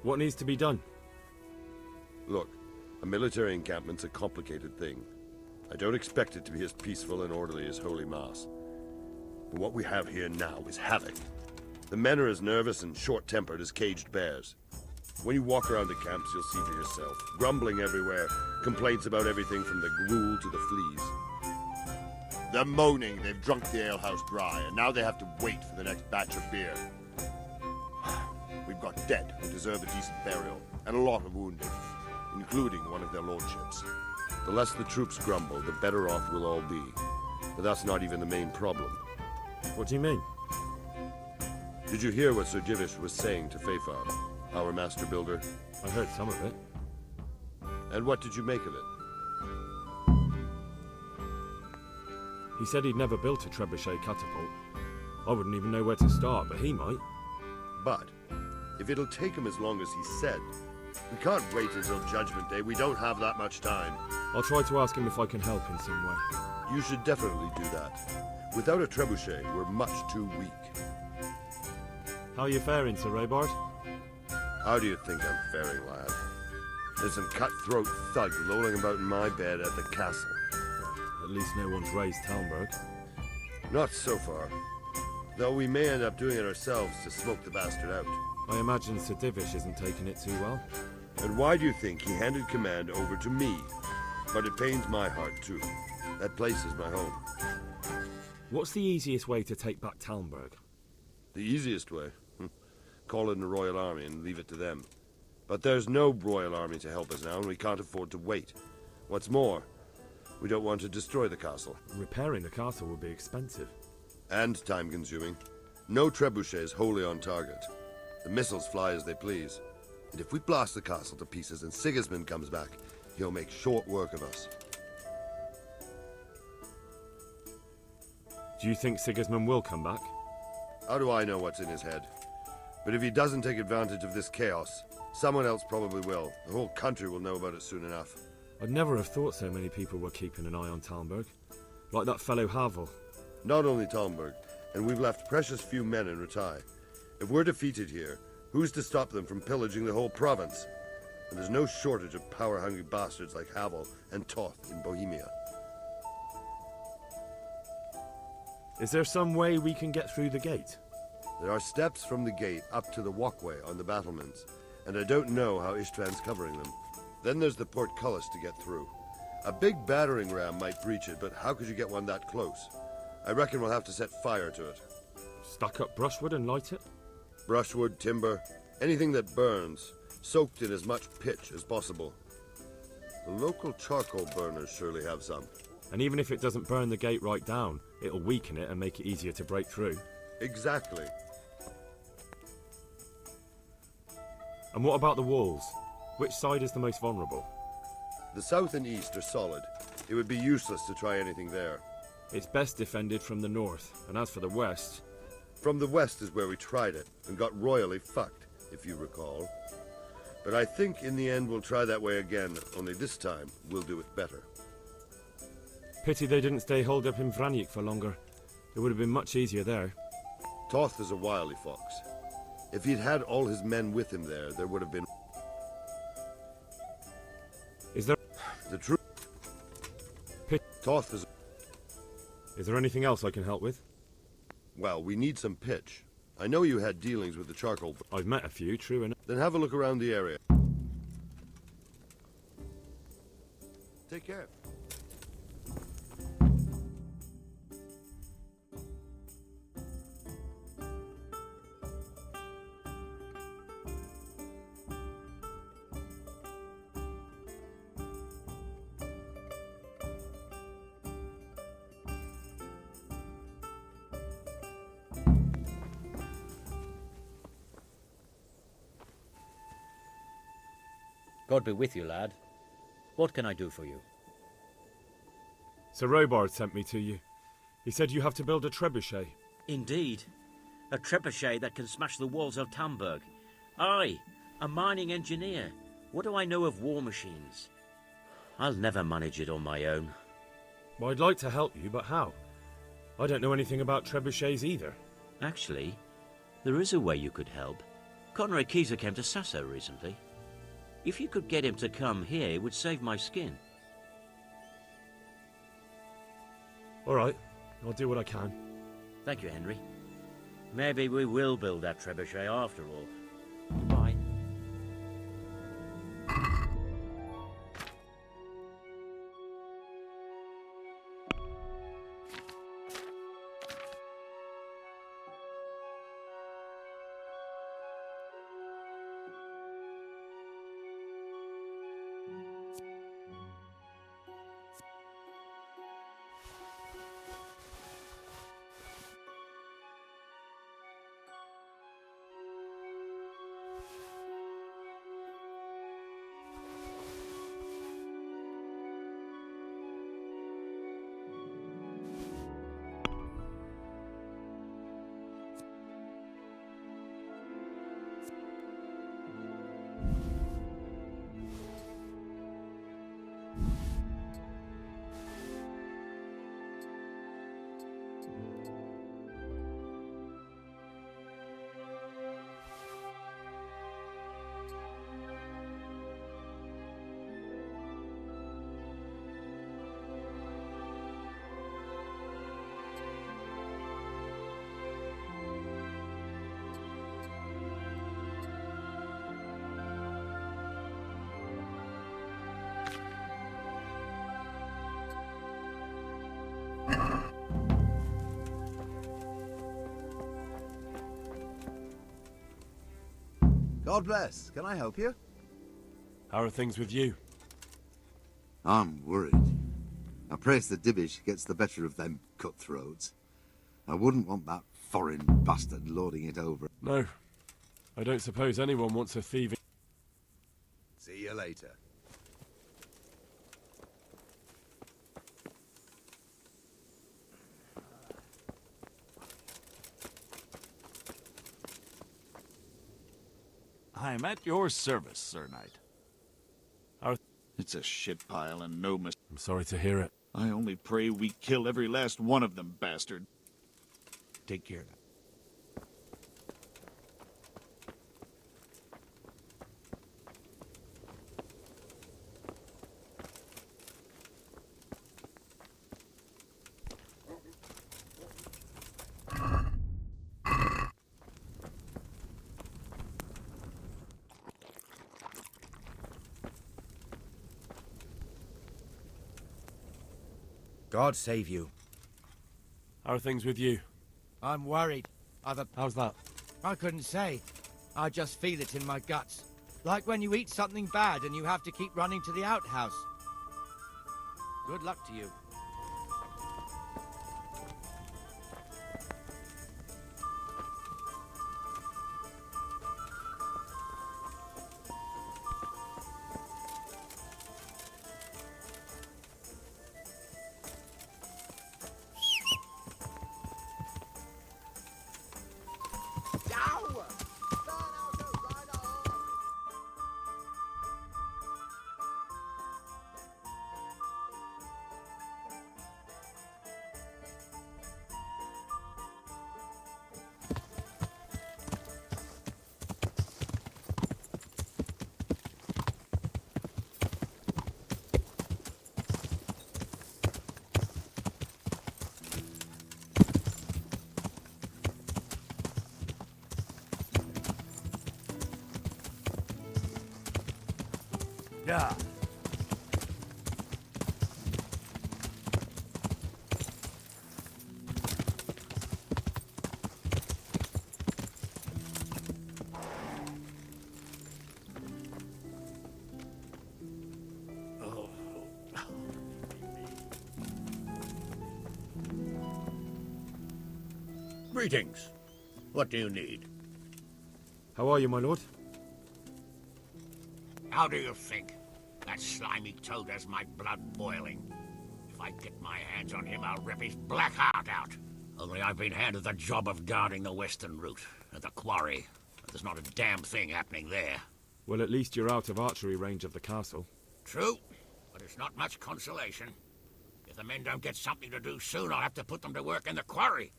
What needs to be done? Look, a military encampment's a complicated thing. I don't expect it to be as peaceful and orderly as Holy Mass. But what we have here now is havoc. The men are as nervous and short-tempered as caged bears. When you walk around the camps, you'll see for yourself. Grumbling everywhere, complaints about everything from the gruel to the fleas. They're moaning they've drunk the alehouse dry, and now they have to wait for the next batch of beer. We've got dead who deserve a decent burial, and a lot of wounded, including one of their lordships. The less the troops grumble, the better off we'll all be. But that's not even the main problem. What do you mean? Did you hear what Sir Divish was saying to Fafar, our master builder? I heard some of it. And what did you make of it? He said he'd never built a trebuchet catapult. I wouldn't even know where to start, but he might. But, if it'll take him as long as he said, we can't wait until Judgment Day. We don't have that much time. I'll try to ask him if I can help in some way. You should definitely do that. Without a trebuchet, we're much too weak. How are you faring, Sir Robard? How do you think I'm faring, lad? There's some cutthroat thug lolling about in my bed at the castle. At least no one's raised Talmberg. Not so far. Though we may end up doing it ourselves to smoke the bastard out. I imagine Sir Divish isn't taking it too well. And why do you think he handed command over to me? But it pains my heart too. That place is my home. What's the easiest way to take back Talmberg? The easiest way? Call in the Royal Army and leave it to them. But there's no Royal Army to help us now, and we can't afford to wait. What's more, we don't want to destroy the castle. Repairing the castle would be expensive. And time-consuming. No trebuchet is wholly on target. The missiles fly as they please. And if we blast the castle to pieces and Sigismund comes back, he'll make short work of us. Do you think Sigismund will come back? How do I know what's in his head? But if he doesn't take advantage of this chaos, someone else probably will. The whole country will know about it soon enough. I'd never have thought so many people were keeping an eye on Talmberg. Like that fellow Havel. Not only Talmberg, and we've left precious few men in Ratai. If we're defeated here, who's to stop them from pillaging the whole province? And there's no shortage of power-hungry bastards like Havel and Toth in Bohemia. Is there some way we can get through the gate? There are steps from the gate up to the walkway on the battlements, and I don't know how Ishtvan's covering them. Then there's the portcullis to get through. A big battering ram might breach it, but how could you get one that close? I reckon we'll have to set fire to it. Stack up brushwood and light it? Brushwood, timber, anything that burns, soaked in as much pitch as possible. The local charcoal burners surely have some. And even if it doesn't burn the gate right down, it'll weaken it and make it easier to break through. Exactly. And what about the walls? Which side is the most vulnerable? The south and east are solid. It would be useless to try anything there. It's best defended from the north, and as for the west... From the west is where we tried it, and got royally fucked, if you recall. But I think in the end we'll try that way again, only this time we'll do it better. Pity they didn't stay holed up in Vranic for longer. It would have been much easier there. Toth is a wily fox. If he'd had all his men with him there would have been... Is there... The truth... Toth is... Is there anything else I can help with? Well, we need some pitch. I know you had dealings with the charcoal... I've met a few, true enough. Then have a look around the area. Take care. God be with you, lad. What can I do for you? Sir Robard sent me to you. He said you have to build a trebuchet. Indeed. A trebuchet that can smash the walls of Talmberg. I, a mining engineer. What do I know of war machines? I'll never manage it on my own. Well, I'd like to help you, but how? I don't know anything about trebuchets either. Actually, there is a way you could help. Conrad Keyser came to Sasso recently. If you could get him to come here, it would save my skin. All right, I'll do what I can. Thank you, Henry. Maybe we will build that trebuchet after all. Goodbye. God bless. Can I help you? How are things with you? I'm worried. I praise the Divish gets the better of them cutthroats. I wouldn't want that foreign bastard lording it over. No. I don't suppose anyone wants a thieving... See you later. I'm at your service, Sir Knight. How... It's a shit pile and no mis- I'm sorry to hear it. I only pray we kill every last one of them, bastard. Take care now. God save you. How are things with you? I'm worried. How's that? I couldn't say. I just feel it in my guts. Like when you eat something bad and you have to keep running to the outhouse. Good luck to you. Yeah. Greetings. What do you need? How are you, my lord? How do you think? That slimy toad has my blood boiling. If I get my hands on him, I'll rip his black heart out. Only I've been handed the job of guarding the western route, at the quarry. There's not a damn thing happening there. Well, at least you're out of archery range of the castle. True, but it's not much consolation. If the men don't get something to do soon, I'll have to put them to work in the quarry.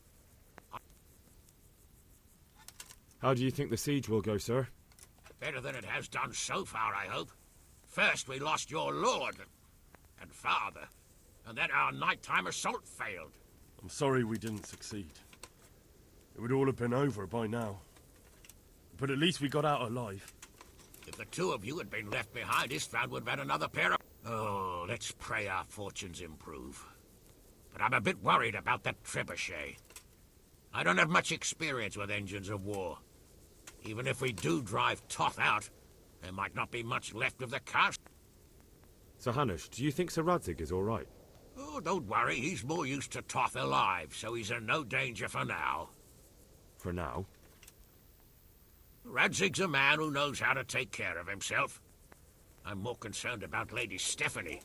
How do you think the siege will go, sir? Better than it has done so far, I hope. First we lost your lord and father, and then our nighttime assault failed. I'm sorry we didn't succeed. It would all have been over by now. But at least we got out alive. If the two of you had been left behind, Istvan would have had another pair of... Oh, let's pray our fortunes improve. But I'm a bit worried about that trebuchet. I don't have much experience with engines of war. Even if we do drive Toth out, there might not be much left of the castle. So, Hanush, do you think Sir Radzig is all right? Oh, don't worry, he's more used to Toth alive, so he's in no danger for now. For now? Radzig's a man who knows how to take care of himself. I'm more concerned about Lady Stephanie.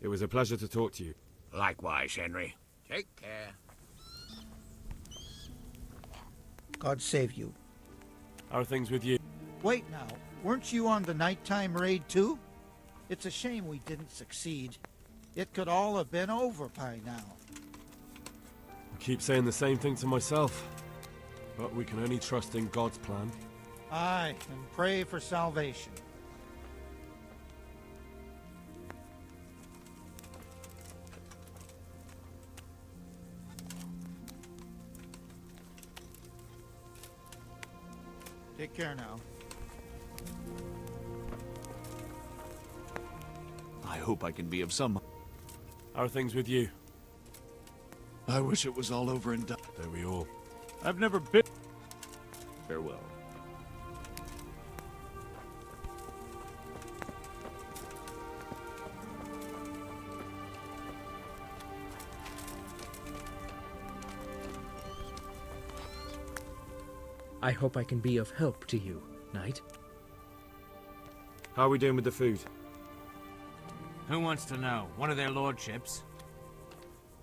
It was a pleasure to talk to you. Likewise, Henry. Take care. God save you. How are things with you? Wait now, weren't you on the nighttime raid too? It's a shame we didn't succeed. It could all have been over by now. I keep saying the same thing to myself. But we can only trust in God's plan. Aye, and pray for salvation. Take care now. I hope I can be of some... How are things with you? I wish it was all over and done. There we all. I've never been... Farewell. I hope I can be of help to you, Knight. How are we doing with the food? Who wants to know? One of their lordships?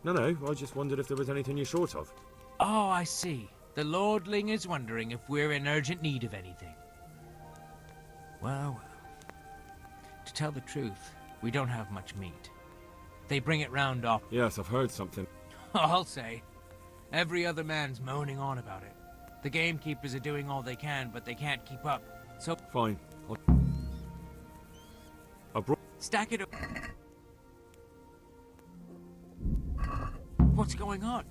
No, I just wondered if there was anything you're short of. Oh, I see. The lordling is wondering if we're in urgent need of anything. Well, to tell the truth, we don't have much meat. They bring it round off. Yes, I've heard something. I'll say. Every other man's moaning on about it. The gamekeepers are doing all they can, but they can't keep up. So Fine. I brought... stack it up. What's going on?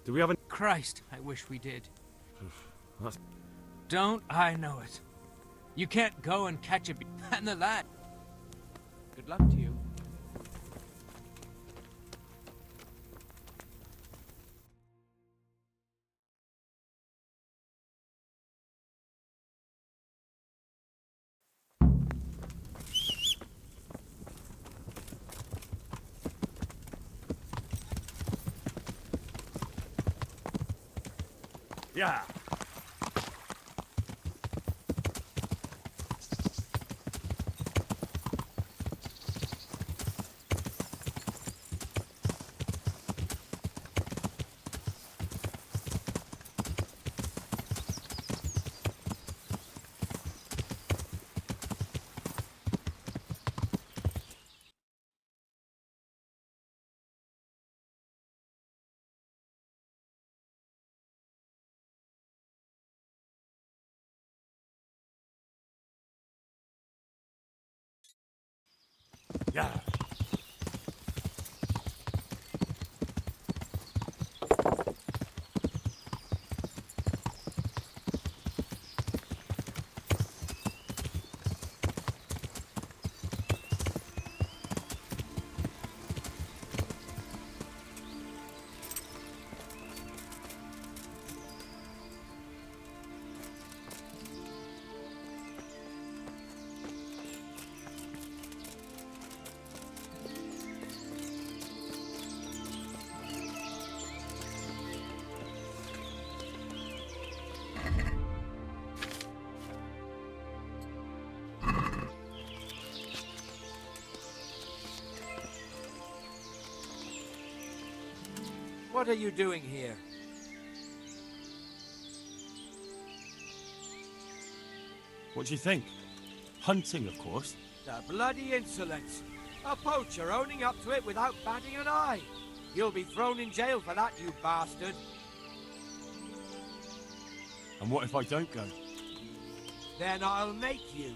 Do we have a... Christ, I wish we did. That's... Don't I know it? You can't go and catch a bee. And the lad. Good luck to you. Yeah. Yeah. What are you doing here? What do you think? Hunting, of course. The bloody insolence! A poacher owning up to it without batting an eye! You'll be thrown in jail for that, you bastard! And what if I don't go? Then I'll make you.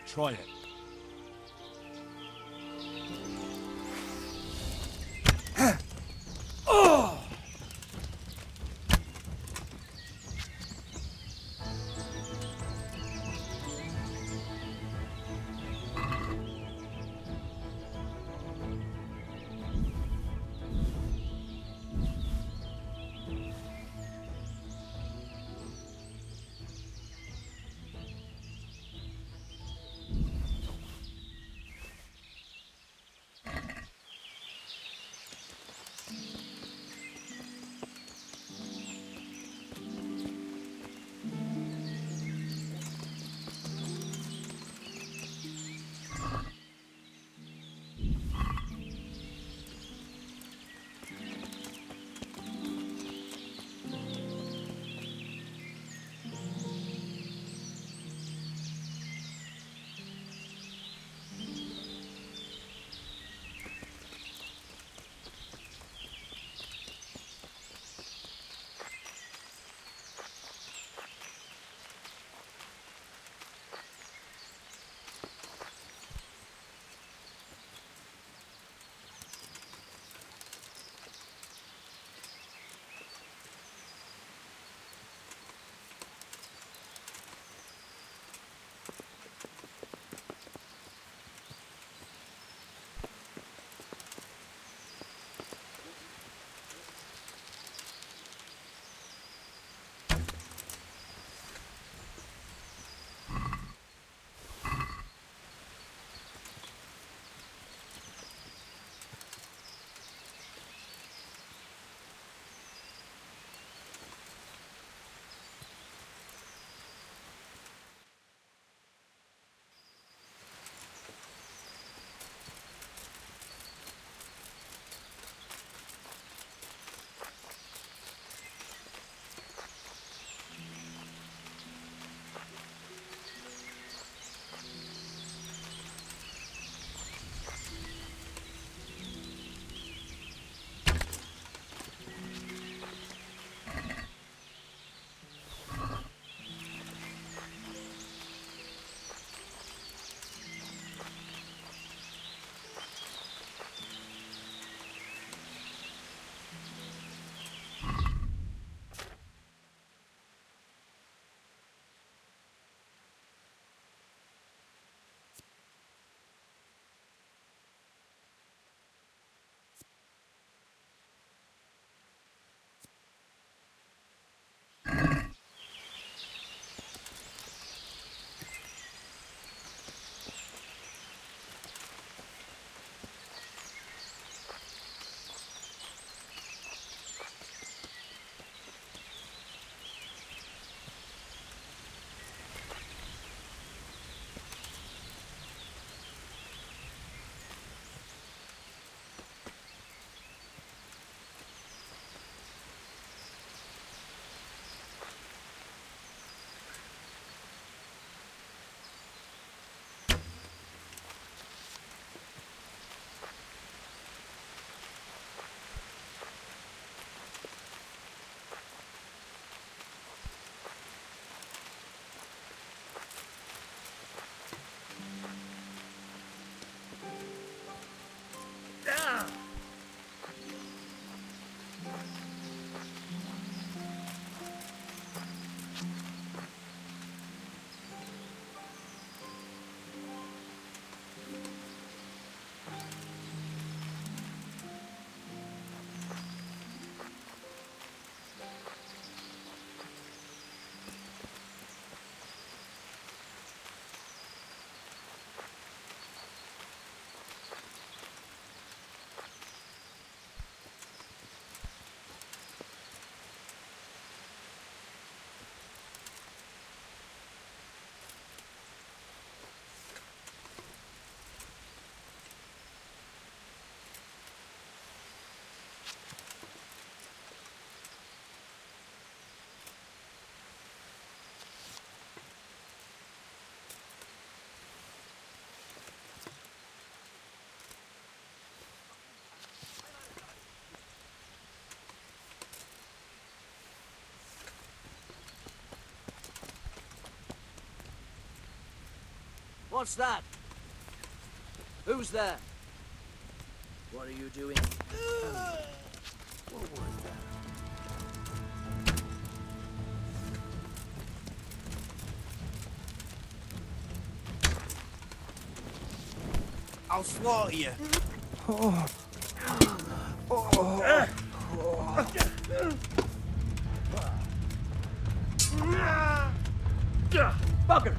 Try it. What's that? Who's there? What are you doing? What was that? I'll slaughter you. Bugger!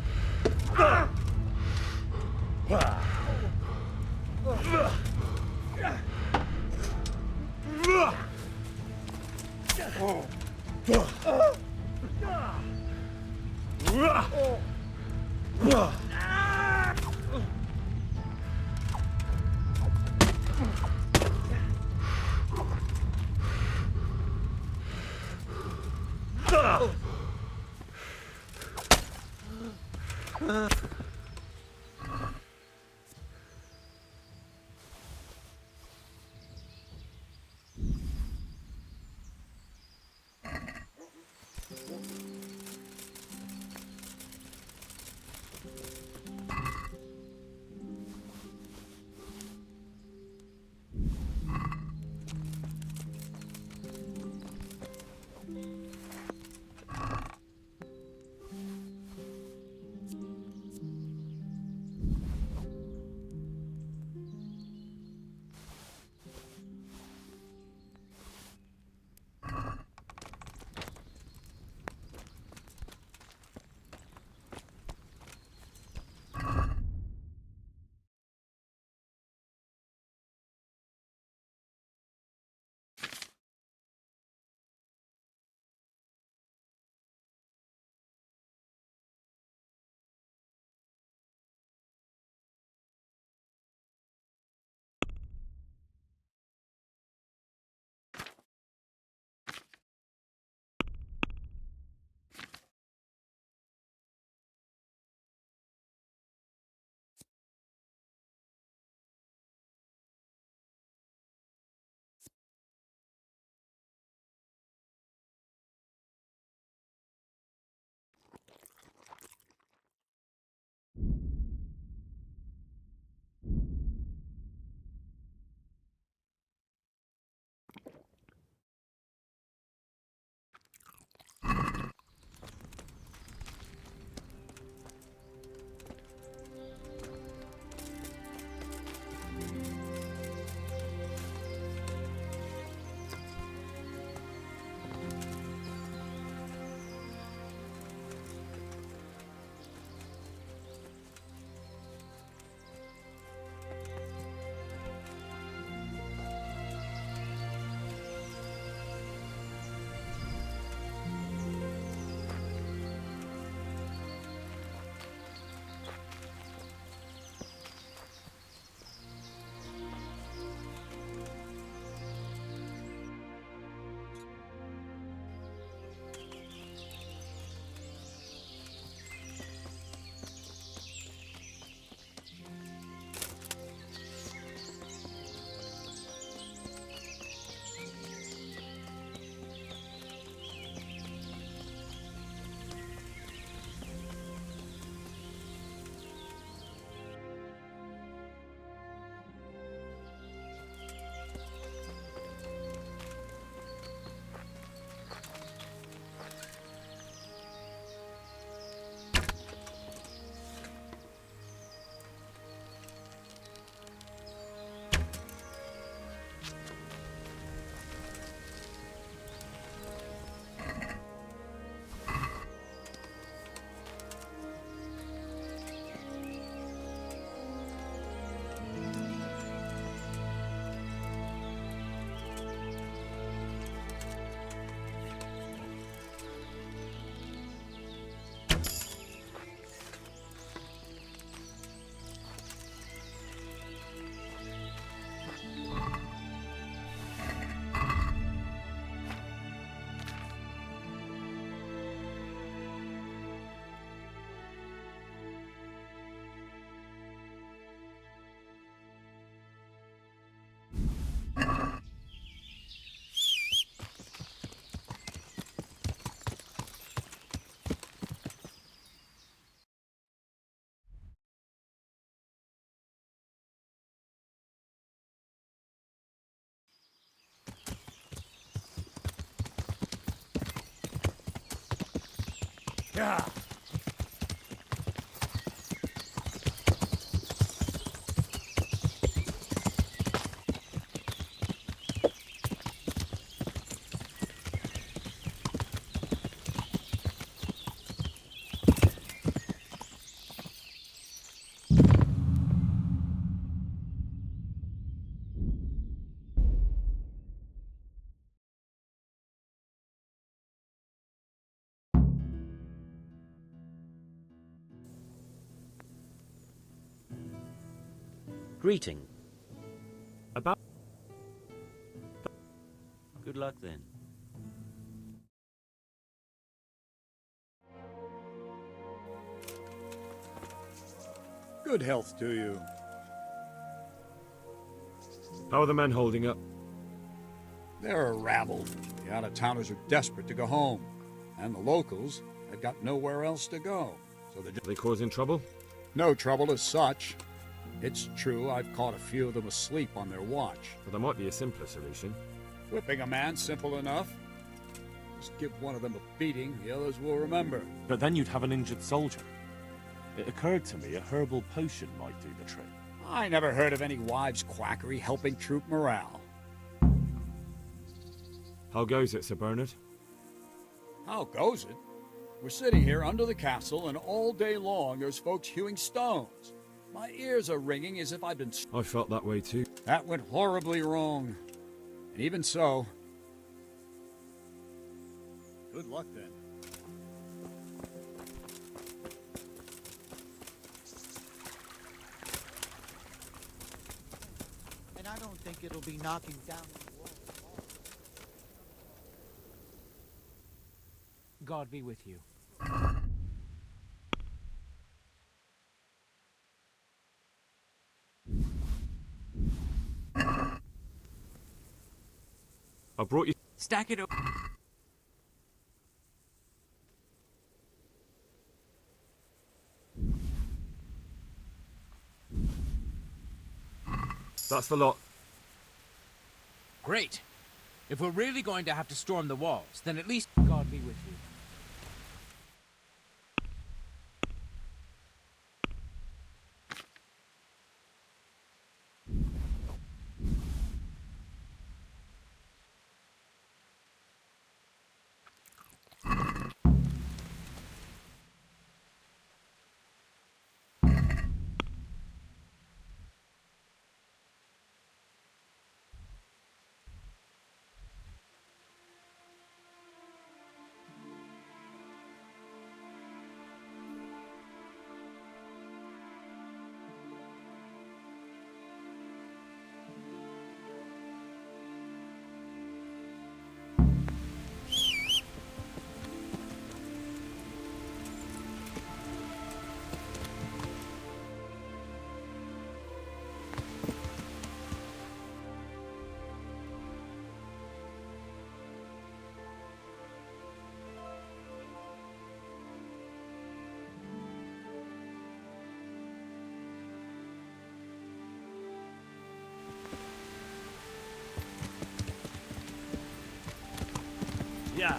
Yeah. Greeting. About... Good luck then. Good health to you. How are the men holding up? They're a rabble. The out-of-towners are desperate to go home. And the locals have got nowhere else to go. So they're Are they causing trouble? no trouble as such. It's true I've caught a few of them asleep on their watch. Well, there might be a simpler solution. Whipping a man, simple enough. Just give one of them a beating, the others will remember. But then you'd have an injured soldier. It occurred to me a herbal potion might do the trick. I never heard of any wives' quackery helping troop morale. How goes it, Sir Bernard? How goes it? We're sitting here under the castle, and all day long there's folks hewing stones. My ears are ringing as if I've been... I felt that way too. That went horribly wrong. And even so... Good luck, then. And I don't think it'll be knocking down the wall. God be with you. I brought you... Stack it over. That's the lot. Great. If we're really going to have to storm the walls, then at least God be with you. Yeah.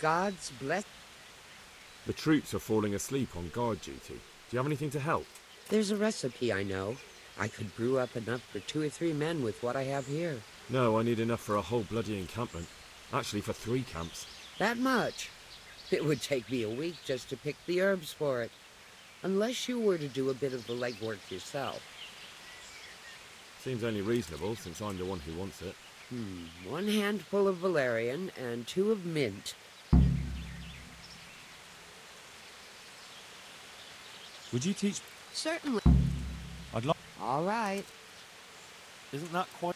God's bless. The troops are falling asleep on guard duty. Do you have anything to help? There's a recipe I know. I could brew up enough for 2 or 3 men with what I have here. No, I need enough for a whole bloody encampment. Actually, for 3 camps. That much? It would take me a week just to pick the herbs for it. Unless you were to do a bit of the legwork yourself. Seems only reasonable, since I'm the one who wants it. 1 handful of valerian and 2 of mint. Would you teach... Certainly. I'd like... All right. Isn't that quite...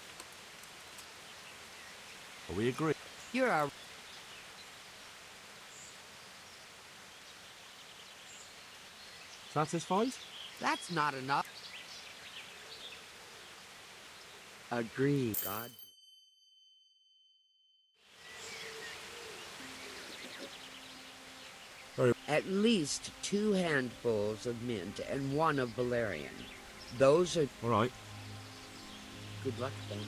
Are we agreed? You're our... Satisfied? That's not enough. Agreed, God. At least 2 handfuls of mint and 1 of valerian. Those are... All right. Good luck, then.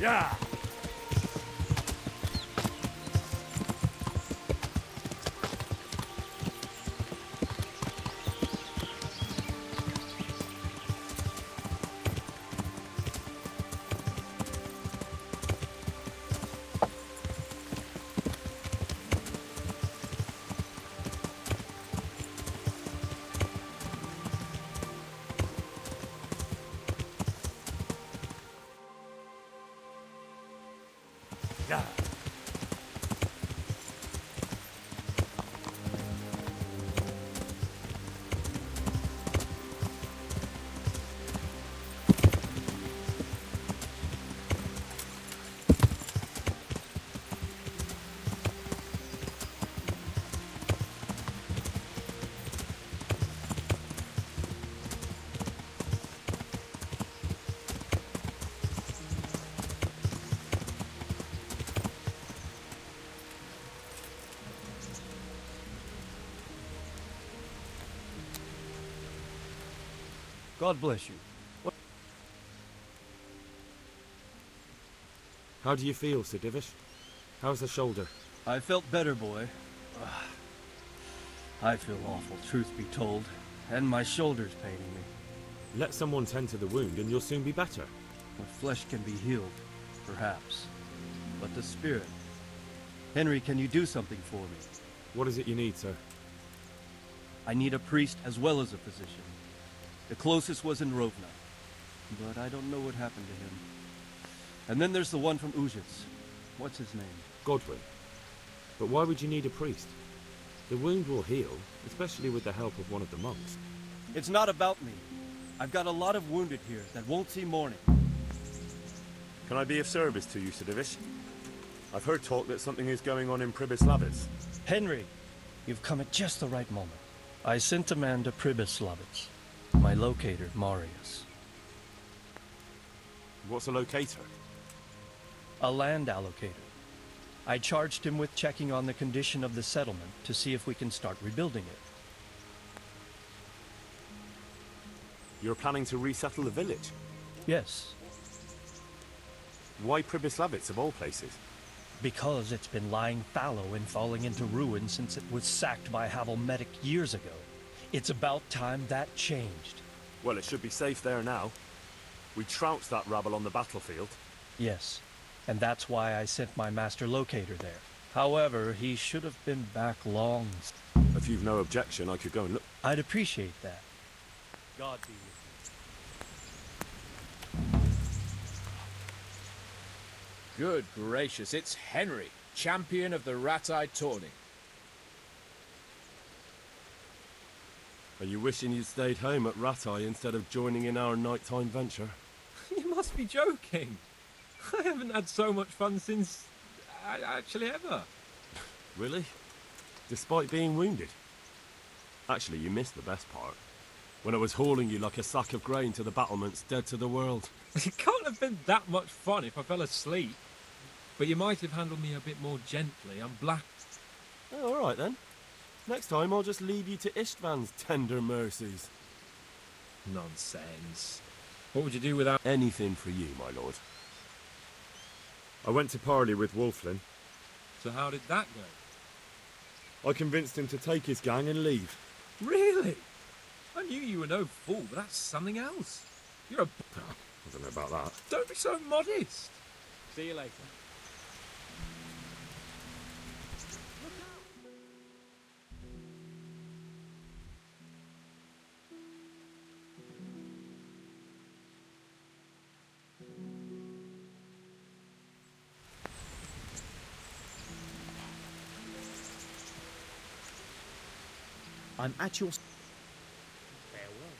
Yeah! Yeah. God bless you. How do you feel, Sir Divish? How's the shoulder? I felt better, boy. I feel awful, truth be told, and my shoulder's paining me. Let someone tend to the wound and you'll soon be better. The flesh can be healed, perhaps, but the spirit... Henry, can you do something for me? What is it you need, sir? I need a priest as well as a physician. The closest was in Rovna, but I don't know what happened to him. And then there's the one from Ujits. What's his name? Godwin. But why would you need a priest? The wound will heal, especially with the help of one of the monks. It's not about me. I've got a lot of wounded here that won't see morning. Can I be of service to you, Sir Divish? I've heard talk that something is going on in Pribyslavitz. Henry, you've come at just the right moment. I sent a man to Pribyslavitz. My locator, Marius. What's a locator? A land allocator. I charged him with checking on the condition of the settlement to see if we can start rebuilding it. You're planning to resettle the village? Yes. Why Pribyslavitz of all places? Because it's been lying fallow and falling into ruin since it was sacked by Havelmetic years ago. It's about time that changed. Well, it should be safe there now. We trounced that rabble on the battlefield. Yes, and that's why I sent my master locator there. However, he should have been back long. If you've no objection, I could go and look. I'd appreciate that. God be with you. Good gracious, it's Henry, champion of the rat-eyed tourney. Are you wishing you'd stayed home at Ratai instead of joining in our nighttime venture? You must be joking. I haven't had so much fun since... actually ever. Really? Despite being wounded? Actually, you missed the best part. When I was hauling you like a sack of grain to the battlements dead to the world. It can't have been that much fun if I fell asleep. But you might have handled me a bit more gently. I'm black. Oh, all right then. Next time I'll just leave you to Istvan's tender mercies. Nonsense. What would you do without... Anything for you, my lord. I went to parley with Wolflin. So how did that go? I convinced him to take his gang and leave. Really? I knew you were no fool, but that's something else. You're a... I don't know about that. Don't be so modest. See you later. I'm at your... Farewell.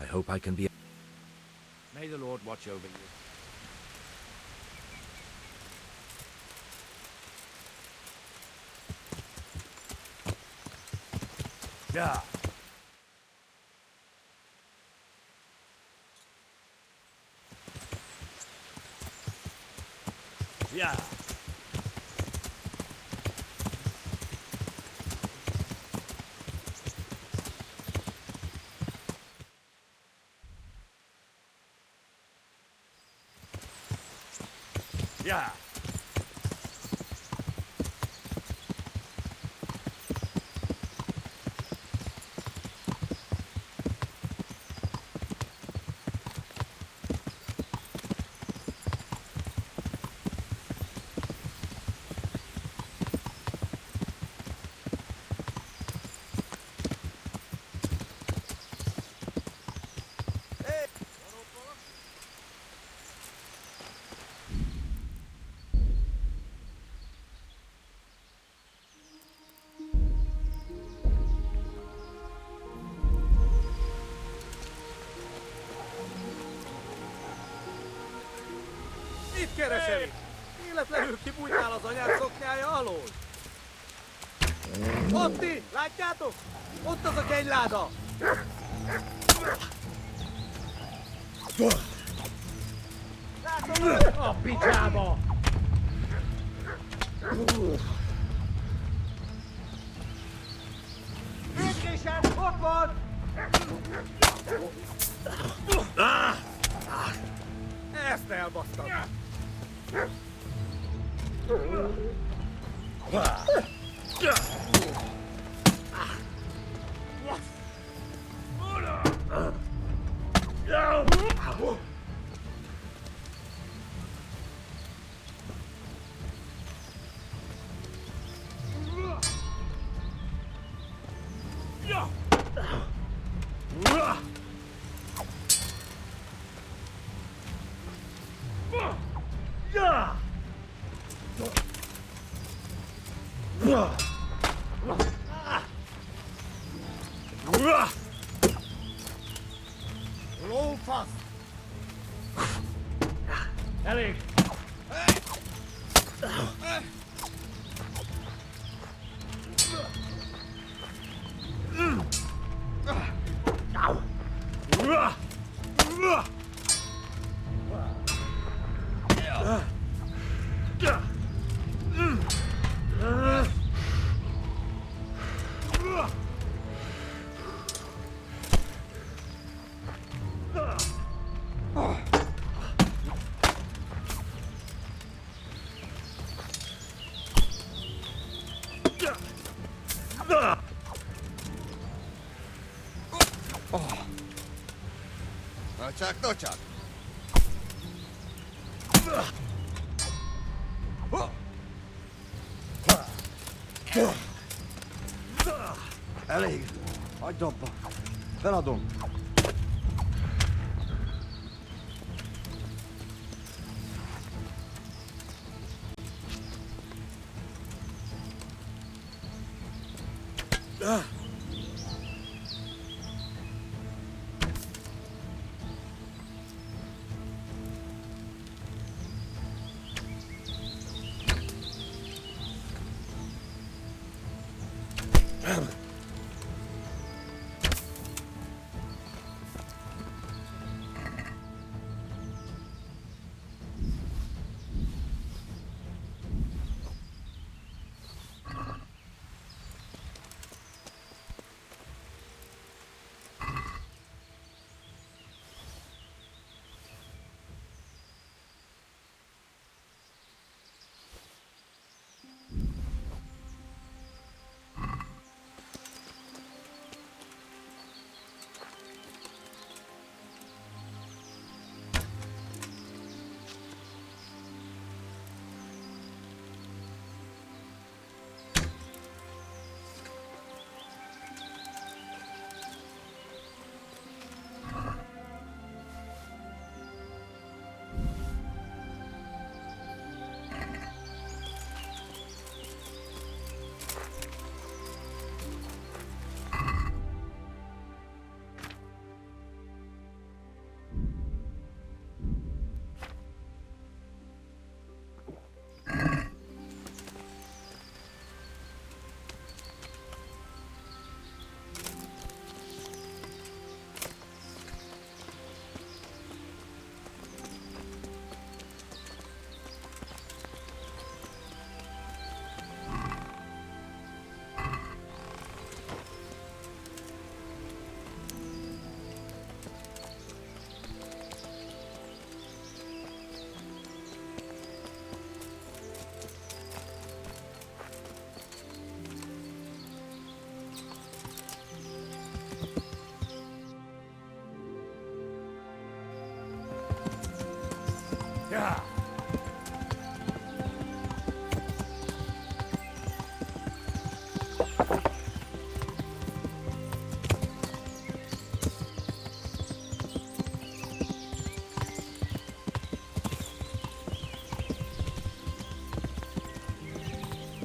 I hope I can be... May the Lord watch over you. Yeah. Yeah. Yeah. Mit keresel? Életlenül kibújtál az anyád szoknyája alól? Ott ti! Látjátok? Ott az a kenyláda! Látom! A picsába! Végkésen! Ott van! Ezt elbasztad! Lófasz! Elég! Csak, no csak! Elég! Hagyd abba! Feladom! Yeah.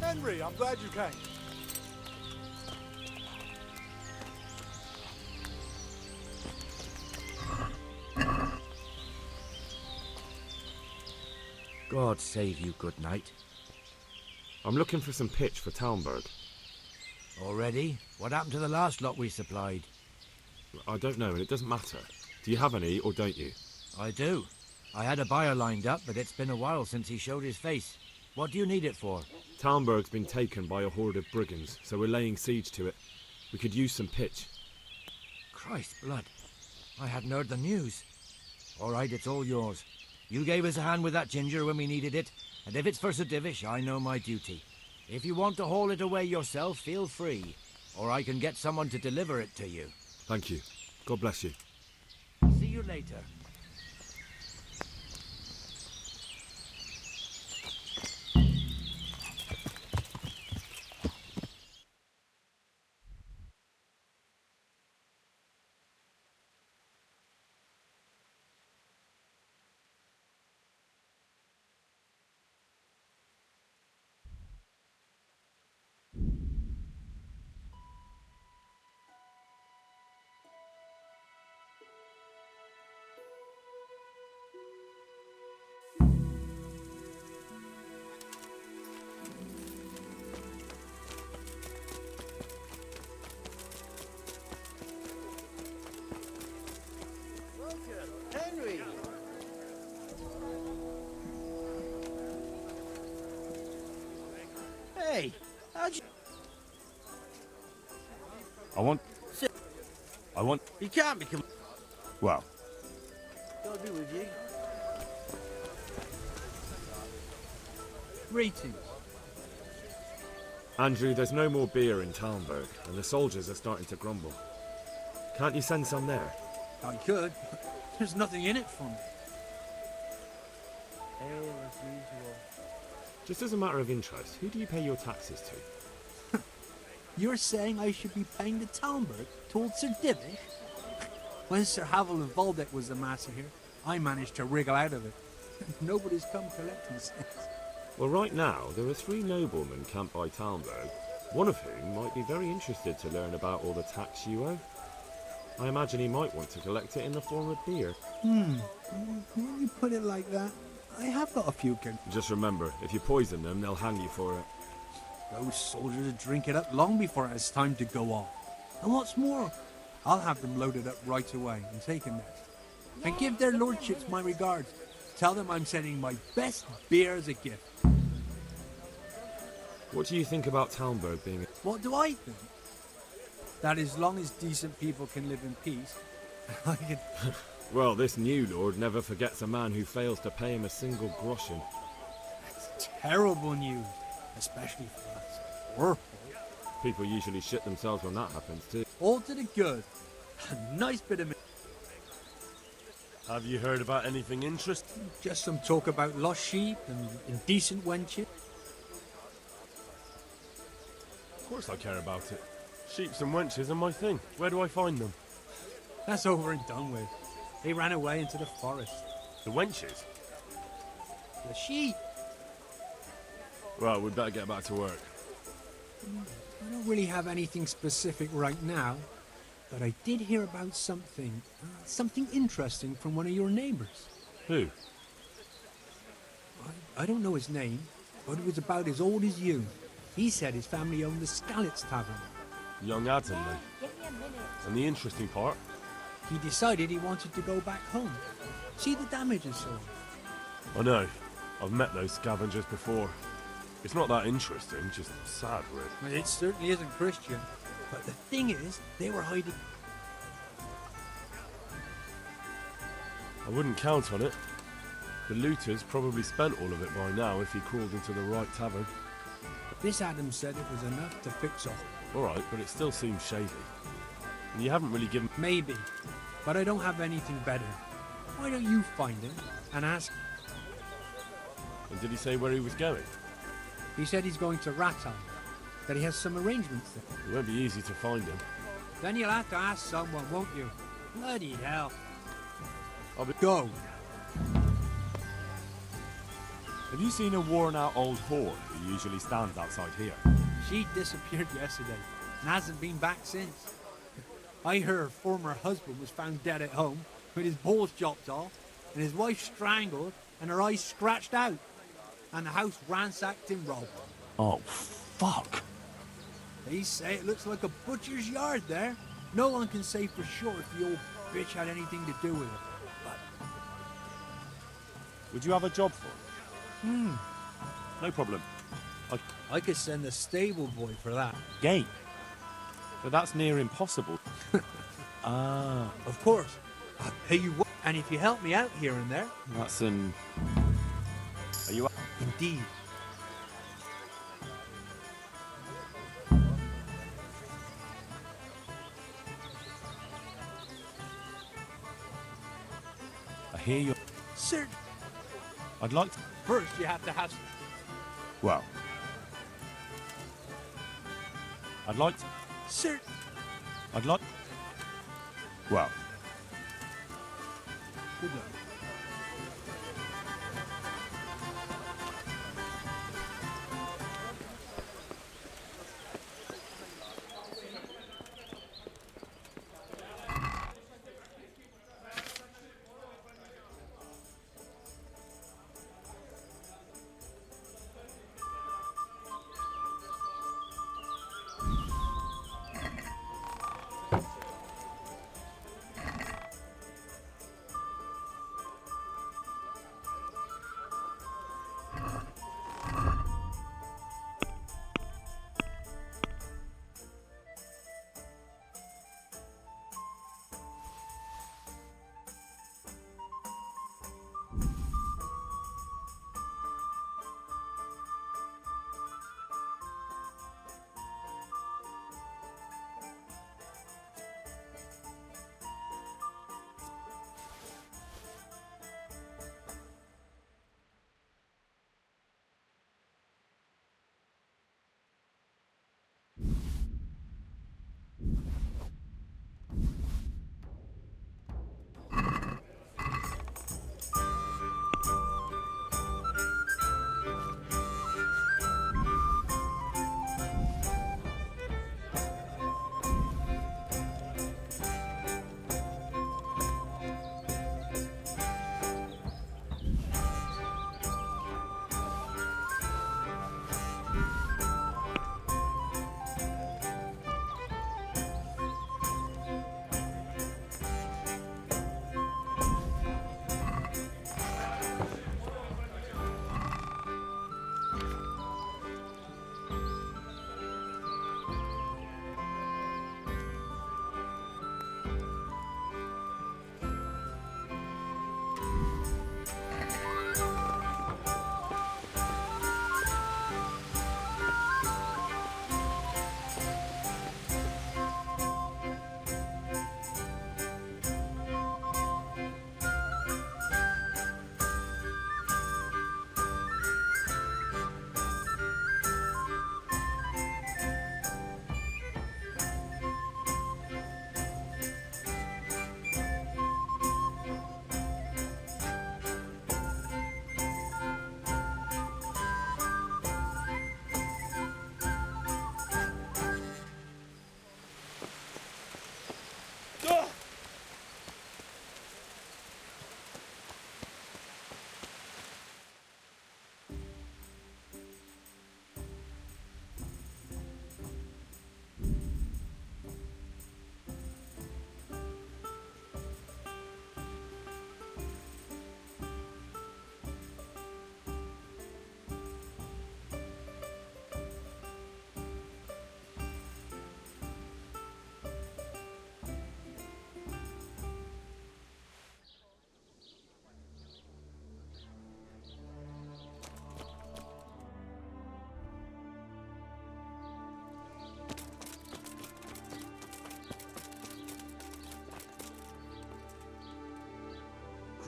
Henry, I'm glad you came. God save you, good knight. I'm looking for some pitch for Talmberg. Already? What happened to the last lot we supplied? I don't know, and it doesn't matter. Do you have any, or don't you? I do. I had a buyer lined up, but it's been a while since he showed his face. What do you need it for? Talmberg's been taken by a horde of brigands, so we're laying siege to it. We could use some pitch. Christ blood. I hadn't heard the news. All right, it's all yours. You gave us a hand with that ginger when we needed it, and if it's for Sir Divish, I know my duty. If you want to haul it away yourself, feel free, or I can get someone to deliver it to you. Thank you. God bless you. See you later. Henry! Hey, how'd you... I want... You can't become... Well, God be with you. Greetings. Andrew, there's no more beer in Talmberg, and the soldiers are starting to grumble. Can't you send some there? I could. There's nothing in it for me. Ale as usual. Just as a matter of interest, who do you pay your taxes to? You're saying I should be paying the Talmberg towards Sir Divish? When Sir Havel of Waldeck was the master here, I managed to wriggle out of it. Nobody's come collecting since. Well, right now, there are 3 noblemen camped by Talmberg, one of whom might be very interested to learn about all the tax you owe. I imagine he might want to collect it in the form of beer. When you put it like that, I have got a few can. Just remember, if you poison them, they'll hang you for it. Those soldiers would drink it up long before it has time to go off. And what's more, I'll have them loaded up right away and taken there. And give their lordships my regards. Tell them I'm sending my best beer as a gift. What do you think about Talmberg being... What do I think? That as long as decent people can live in peace, I can... Well, this new lord never forgets a man who fails to pay him a single groschen. It's terrible news, especially for us. Poor folk. People usually shit themselves when that happens too. All to the good. A nice bit of... Have you heard about anything interesting? Just some talk about lost sheep and indecent wenches. Of course I care about it. Sheeps and wenches are my thing. Where do I find them? That's over and done with. They ran away into the forest. The wenches? The sheep. Well, we'd better get back to work. I don't really have anything specific right now, but I did hear about something interesting from one of your neighbors. Who? I don't know his name, but it was about as old as you. He said his family owned the Skalitz Tavern. Young Adam, then. And the interesting part? He decided he wanted to go back home. See the damage and so on. I know. I've met those scavengers before. It's not that interesting, just sad, really. It certainly isn't Christian. But the thing is, they were hiding... I wouldn't count on it. The looters probably spent all of it by now if he crawled into the right tavern. This Adam said it was enough to fix all. Alright, but it still seems shady. And you haven't really given... Maybe, but I don't have anything better. Why don't you find him and ask... And did he say where he was going? He said he's going to Rattan, that he has some arrangements there. It won't be easy to find him. Then you'll have to ask someone, won't you? Bloody hell. I'll be... Go. have you seen a worn-out old whore who usually stands outside here? She disappeared yesterday and hasn't been back since. I heard her former husband was found dead at home with his balls chopped off and his wife strangled and her eyes scratched out. and the house ransacked and robbed. Oh, fuck. They say it looks like a butcher's yard there. No one can say for sure if the old bitch had anything to do with it. But Would you have a job for it? No problem. I could send the stable boy for that. Gate. But that's near impossible. Ah. Of course. I'll pay you well. And if you help me out here and there. That's an... Are you... Indeed. I hear you... Sir. I'd like to... First, you have to have... Well... I'd like to... Sir. I'd like... Well... Good luck.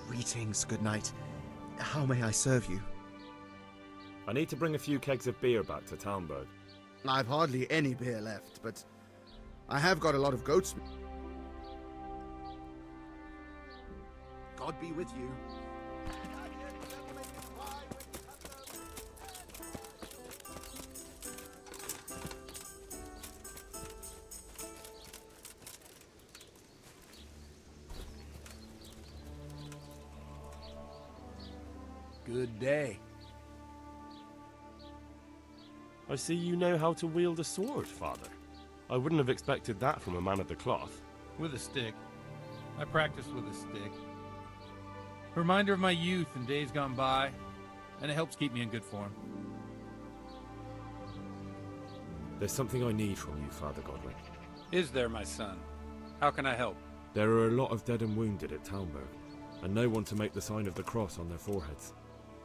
Greetings, good night. How may I serve you? I need to bring a few kegs of beer back to Talmberg. I've hardly any beer left, but I have got a lot of goat's meat. God be with you. Good day. I see you know how to wield a sword, Father. I wouldn't have expected that from a man of the cloth. With a stick. I practice with a stick. Reminder of my youth and days gone by, and it helps keep me in good form. There's something I need from you, Father Godwin. Is there, my son? How can I help? There are a lot of dead and wounded at Talmberg, and no one to make the sign of the cross on their foreheads.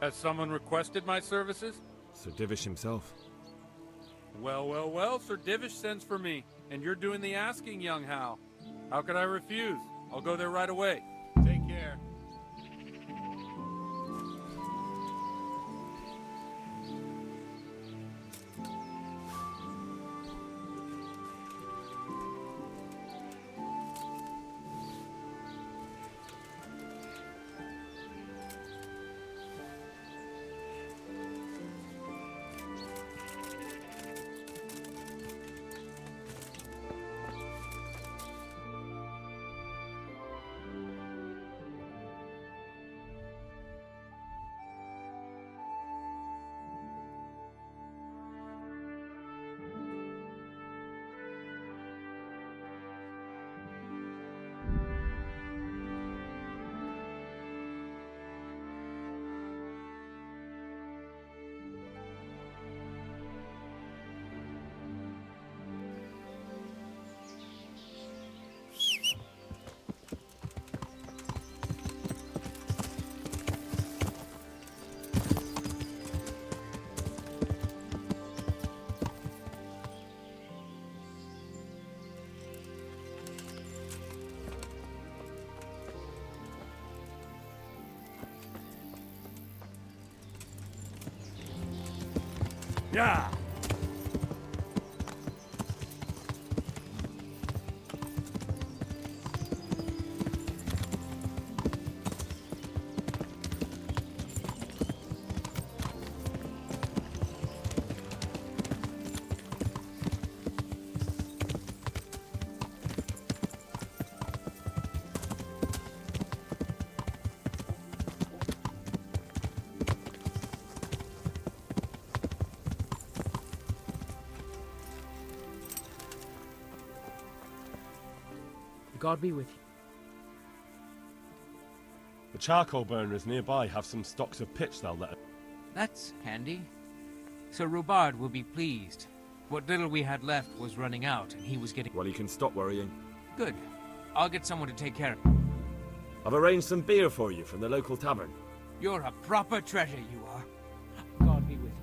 Has someone requested my services? Sir Divish himself. Well, Sir Divish sends for me, and you're doing the asking, young Hal. How could I refuse? I'll go there right away. Take care. Yeah! God be with you. The charcoal burners nearby have some stocks of pitch they'll let us. That's handy. Sir Robard will be pleased. What little we had left was running out, and he was getting... Well, you can stop worrying. Good. I'll get someone to take care of it. I've arranged some beer for you from the local tavern. You're a proper treasure, you are. God be with you.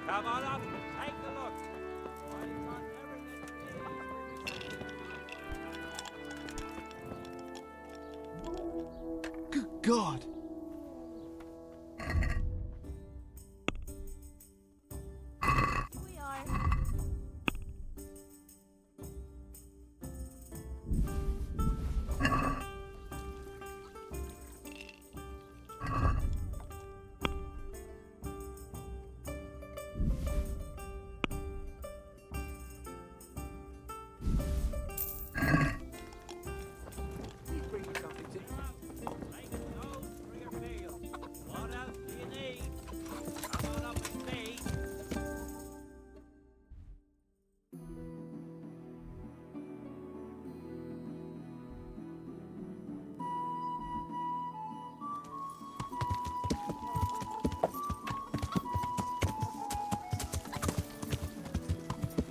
Come on up, take a look. God! We are. Please bring me something to eat. What else do you need? Come on up with me.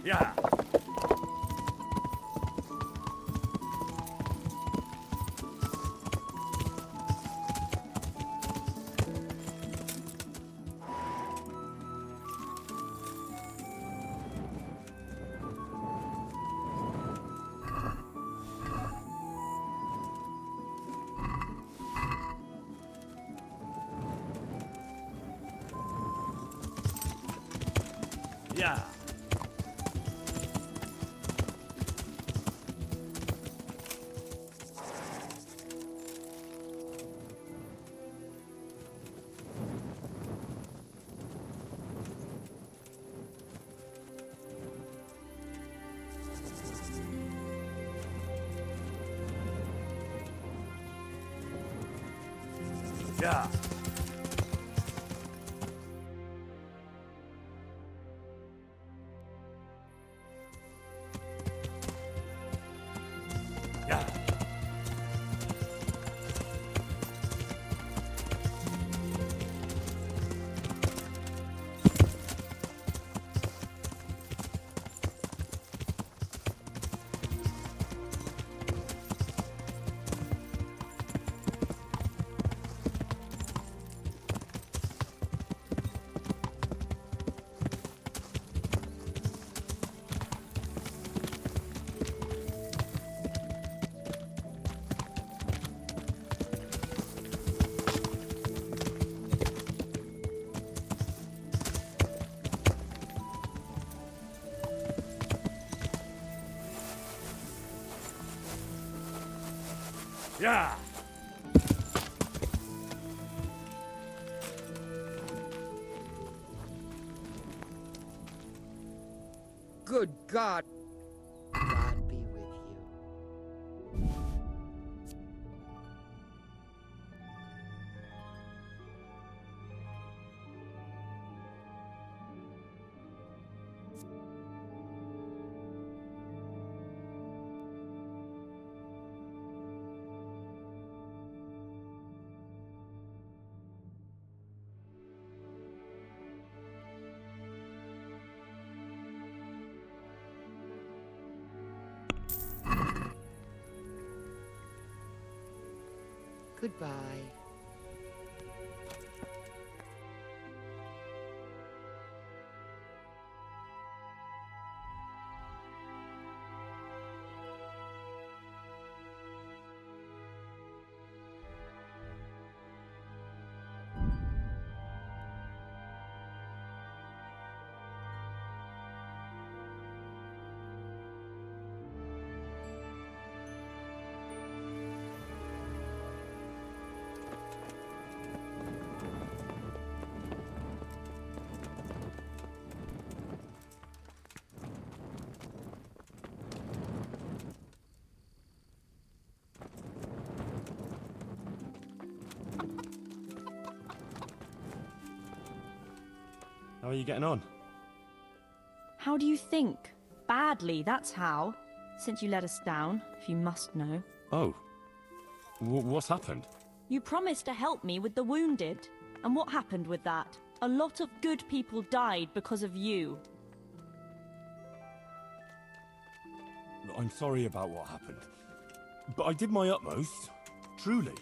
Yeah. Yeah. Yeah. Yeah. Yeah. Good God. God be with you. Goodbye. How are you getting on? How do you think? Badly, that's how. Since you let us down, if you must know. Oh. What's happened? You promised to help me with the wounded. And what happened with that? A lot of good people died because of you. I'm sorry about what happened. But I did my utmost. Truly.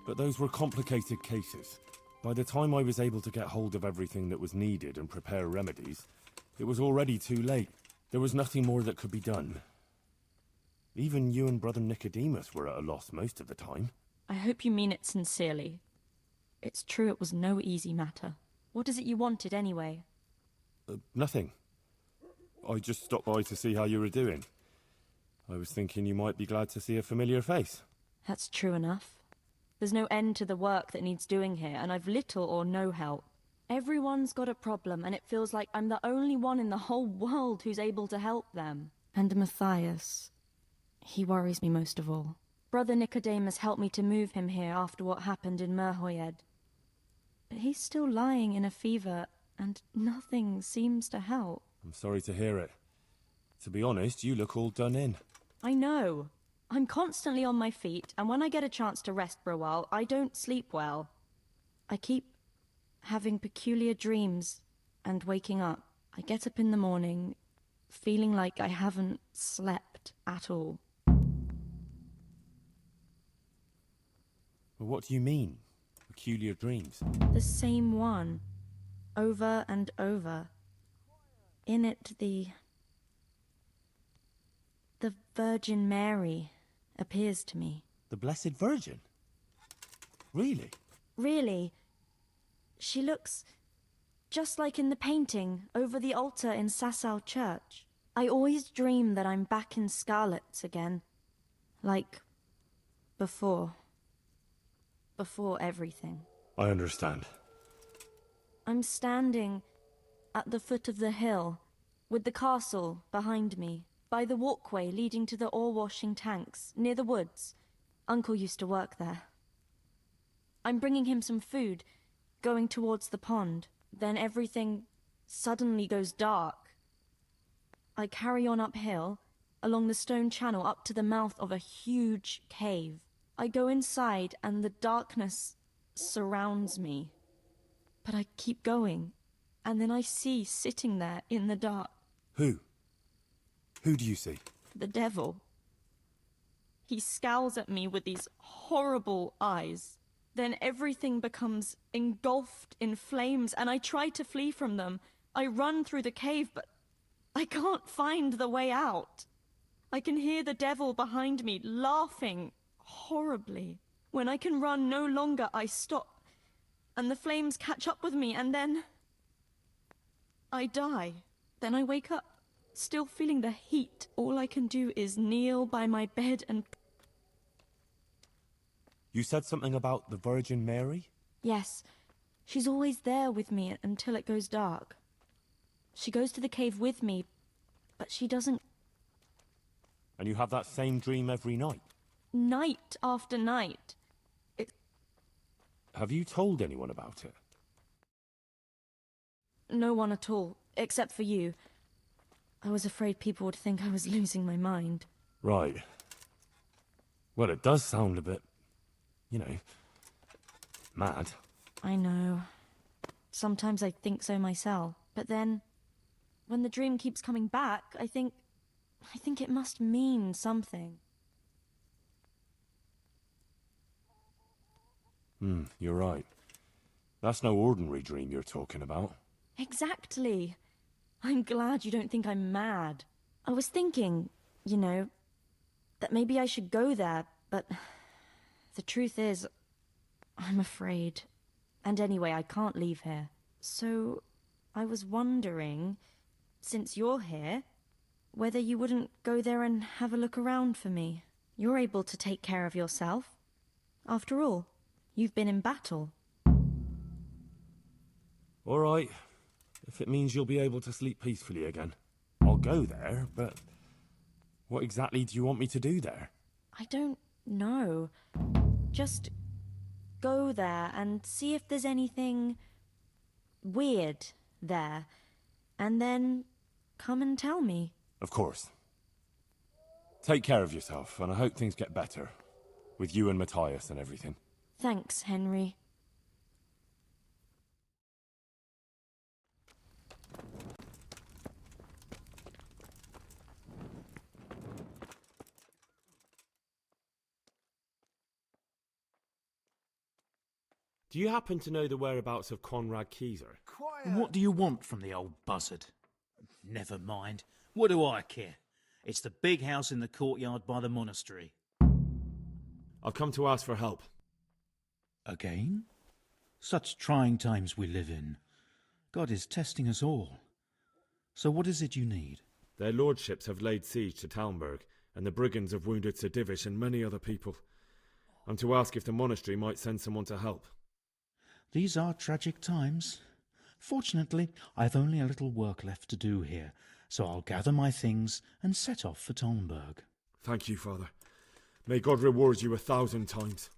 But those were complicated cases. By the time I was able to get hold of everything that was needed and prepare remedies, it was already too late. There was nothing more that could be done. Even you and Brother Nicodemus were at a loss most of the time. I hope you mean it sincerely. It's true it was no easy matter. What is it you wanted, anyway? Nothing. I just stopped by to see how you were doing. I was thinking you might be glad to see a familiar face. That's true enough. There's no end to the work that needs doing here, and I've little or no help. Everyone's got a problem, and it feels like I'm the only one in the whole world who's able to help them. And Matthias, he worries me most of all. Brother Nicodemus helped me to move him here after what happened in Merhoyed. But he's still lying in a fever, and nothing seems to help. I'm sorry to hear it. To be honest, you look all done in. I know. I'm constantly on my feet, and when I get a chance to rest for a while, I don't sleep well. I keep having peculiar dreams and waking up. I get up in the morning, feeling like I haven't slept at all. Well, what do you mean? Peculiar dreams? The same one. Over and over. In it, the Virgin Mary appears to me. The Blessed Virgin? Really? Really. She looks just like in the painting over the altar in Sasau Church. I always dream that I'm back in Scarlet's again. Like before. Before everything. I understand. I'm standing at the foot of the hill, with the castle behind me, by the walkway leading to the ore-washing tanks, near the woods. Uncle used to work there. I'm bringing him some food, going towards the pond. Then everything suddenly goes dark. I carry on uphill, along the stone channel up to the mouth of a huge cave. I go inside and the darkness surrounds me. But I keep going, and then I see sitting there in the dark. Who? Who do you see? The devil. He scowls at me with these horrible eyes. Then everything becomes engulfed in flames, and I try to flee from them. I run through the cave, but I can't find the way out. I can hear the devil behind me laughing horribly. When I can run no longer, I stop, and the flames catch up with me, and then I die. Then I wake up, still feeling the heat. All I can do is kneel by my bed and... You said something about the Virgin Mary? Yes, she's always there with me until it goes dark. She goes to the cave with me, but she doesn't... And you have that same dream every night? Night after night. Have you told anyone about it? No one at all, except for you. I was afraid people would think I was losing my mind. Right. Well, it does sound a bit, you know, mad. I know. Sometimes I think so myself. But then, when the dream keeps coming back, I think it must mean something. You're right. That's no ordinary dream you're talking about. Exactly. I'm glad you don't think I'm mad. I was thinking, you know, that maybe I should go there, but the truth is, I'm afraid. And anyway, I can't leave here. So, I was wondering, since you're here, whether you wouldn't go there and have a look around for me. You're able to take care of yourself. After all, you've been in battle. All right. If it means you'll be able to sleep peacefully again. I'll go there, but what exactly do you want me to do there? I don't know. Just go there and see if there's anything weird there. And then come and tell me. Of course. Take care of yourself, and I hope things get better. With you and Matthias and everything. Thanks, Henry. Do you happen to know the whereabouts of Conrad Keyser? And what do you want from the old buzzard? Never mind. What do I care? It's the big house in the courtyard by the monastery. I've come to ask for help. Again? Such trying times we live in. God is testing us all. So what is it you need? Their lordships have laid siege to Talmberg, and the brigands have wounded Sir Divish and many other people. I'm to ask if the monastery might send someone to help. These are tragic times. Fortunately, I've only a little work left to do here, so I'll gather my things and set off for Talmberg. Thank you, Father. May God reward you 1,000 times.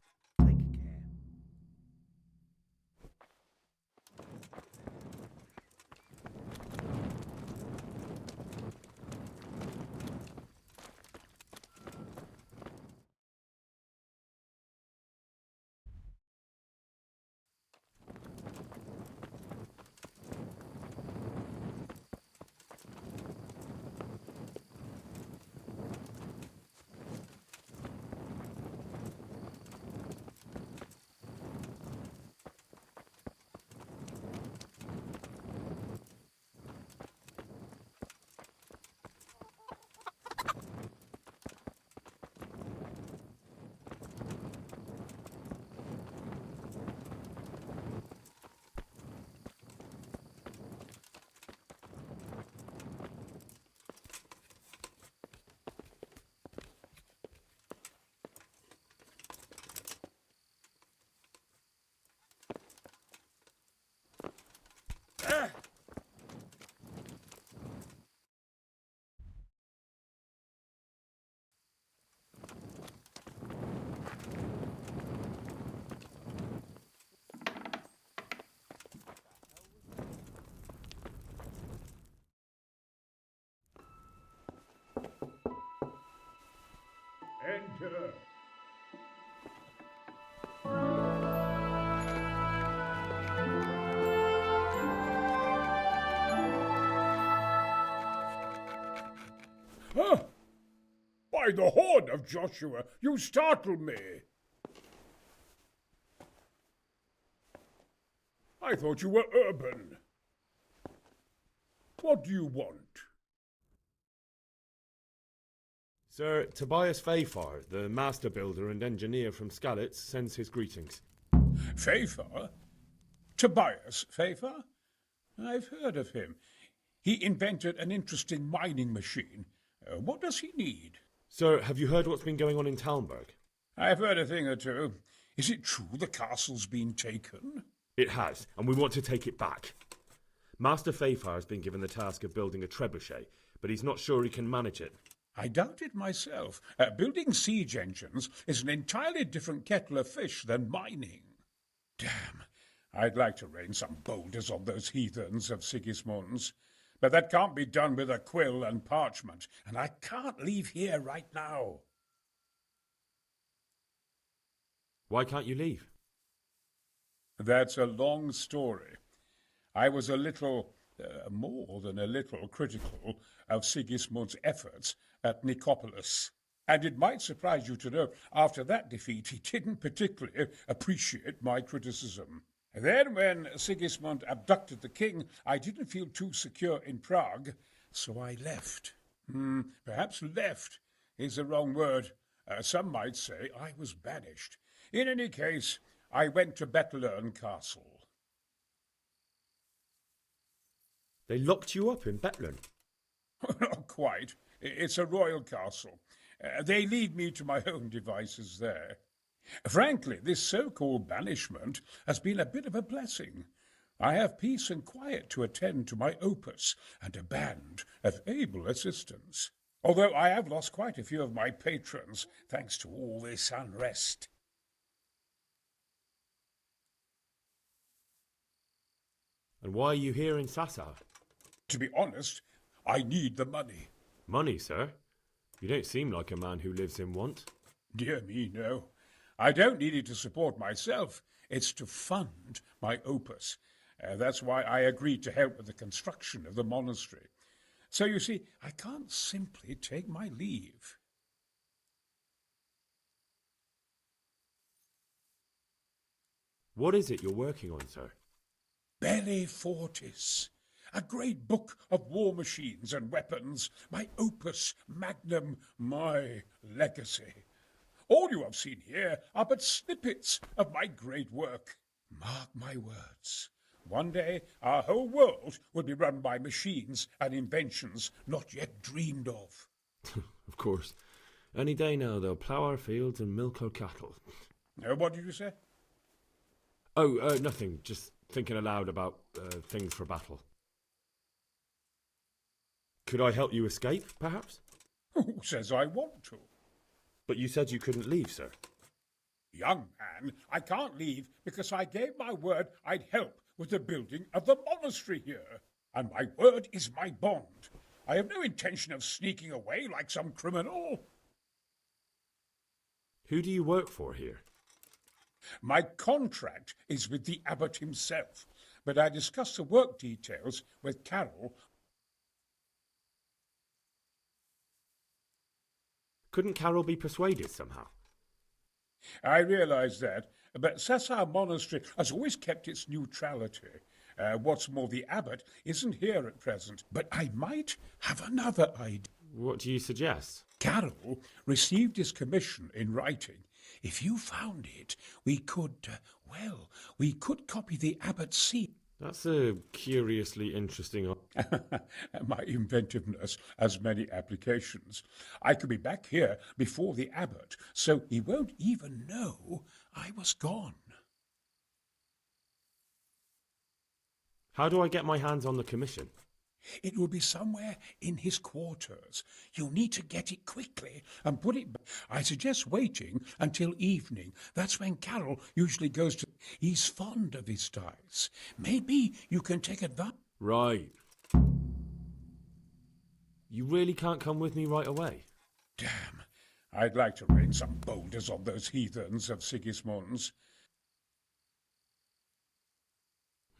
Enter. Huh? By the horn of Joshua, you startled me. I thought you were urban. What do you want? Sir Tobias Fayfar, the master builder and engineer from Skalitz, sends his greetings. Fayfar? Tobias Fayfar? I've heard of him. He invented an interesting mining machine. What does he need? Sir, have you heard what's been going on in Talmberg? I've heard a thing or two. Is it true the castle's been taken? It has, and we want to take it back. Master Fayfar has been given the task of building a trebuchet, but he's not sure he can manage it. I doubt it myself. Building siege engines is an entirely different kettle of fish than mining. Damn, I'd like to rain some boulders on those heathens of Sigismund's. But that can't be done with a quill and parchment, and I can't leave here right now. Why can't you leave? That's a long story. I was a little, more than a little, critical of Sigismund's efforts at Nicopolis. And it might surprise you to know, after that defeat, he didn't particularly appreciate my criticism. Then, when Sigismund abducted the king, I didn't feel too secure in Prague, so I left. Perhaps left is the wrong word. Some might say I was banished. In any case, I went to Bettelern Castle. They locked you up in Bettelern? Not quite. It's a royal castle. They leave me to my own devices there. Frankly, this so-called banishment has been a bit of a blessing. I have peace and quiet to attend to my opus and a band of able assistants. Although I have lost quite a few of my patrons, thanks to all this unrest. And why are you here in Sassar? To be honest, I need the money. Money, sir? You don't seem like a man who lives in want. Dear me, no. I don't need it to support myself. It's to fund my opus. That's why I agreed to help with the construction of the monastery. So you see, I can't simply take my leave. What is it you're working on, sir? Belli Fortis, a great book of war machines and weapons, my opus magnum, my legacy. All you have seen here are but snippets of my great work. Mark my words. One day, our whole world will be run by machines and inventions not yet dreamed of. Of course. Any day now, they'll plough our fields and milk our cattle. What did you say? Oh, nothing. Just thinking aloud about things for battle. Could I help you escape, perhaps? Who says I want to? But you said you couldn't leave, sir. Young man, I can't leave because I gave my word I'd help with the building of the monastery here. And my word is my bond. I have no intention of sneaking away like some criminal. Who do you work for here? My contract is with the abbot himself, but I discussed the work details with Carol. Couldn't Carol be persuaded somehow? I realise that, but Sassar Monastery has always kept its neutrality. What's more, the abbot isn't here at present, but I might have another idea. What do you suggest? Carol received his commission in writing. If you found it, we could copy the abbot's seal. That's a curiously interesting... My inventiveness has many applications. I could be back here before the abbot, so he won't even know I was gone. How do I get my hands on the commission? It will be somewhere in his quarters. You'll need to get it quickly and put it back. I suggest waiting until evening. That's when Carol usually goes to... He's fond of his ties. Maybe you can take advantage... Right. You really can't come with me right away? Damn. I'd like to rain some boulders on those heathens of Sigismund's.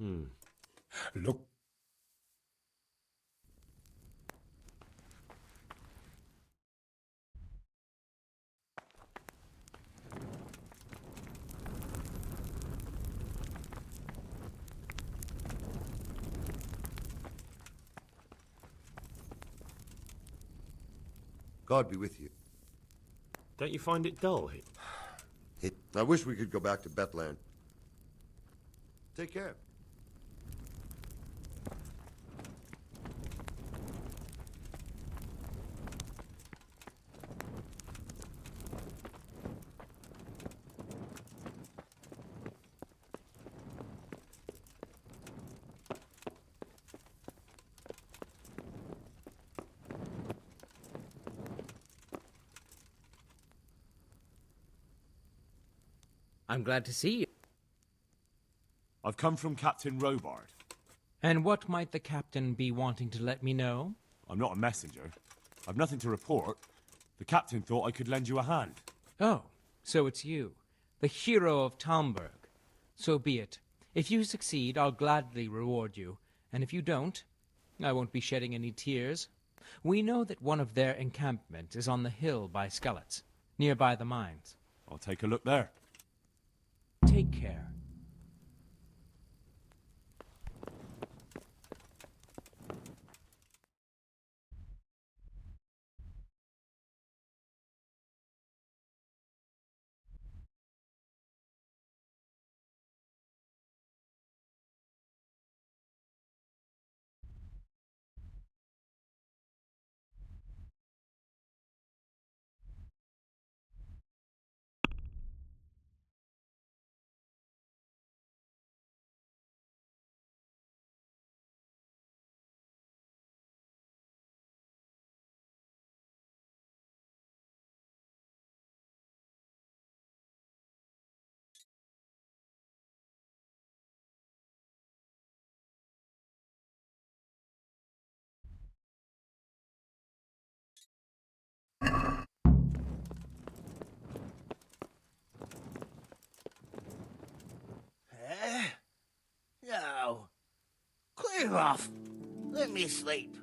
Look... God be with you. Don't you find it dull? I wish we could go back to Betland. Take care. I'm glad to see you. I've come from Captain Robard. And what might the captain be wanting to let me know? I'm not a messenger. I've nothing to report. The captain thought I could lend you a hand. Oh, so it's you, the hero of Talmberg. So be it. If you succeed, I'll gladly reward you. And if you don't, I won't be shedding any tears. We know that one of their encampments is on the hill by Skeletts, nearby the mines. I'll take a look there. Take care. No. Clear off. Let me sleep.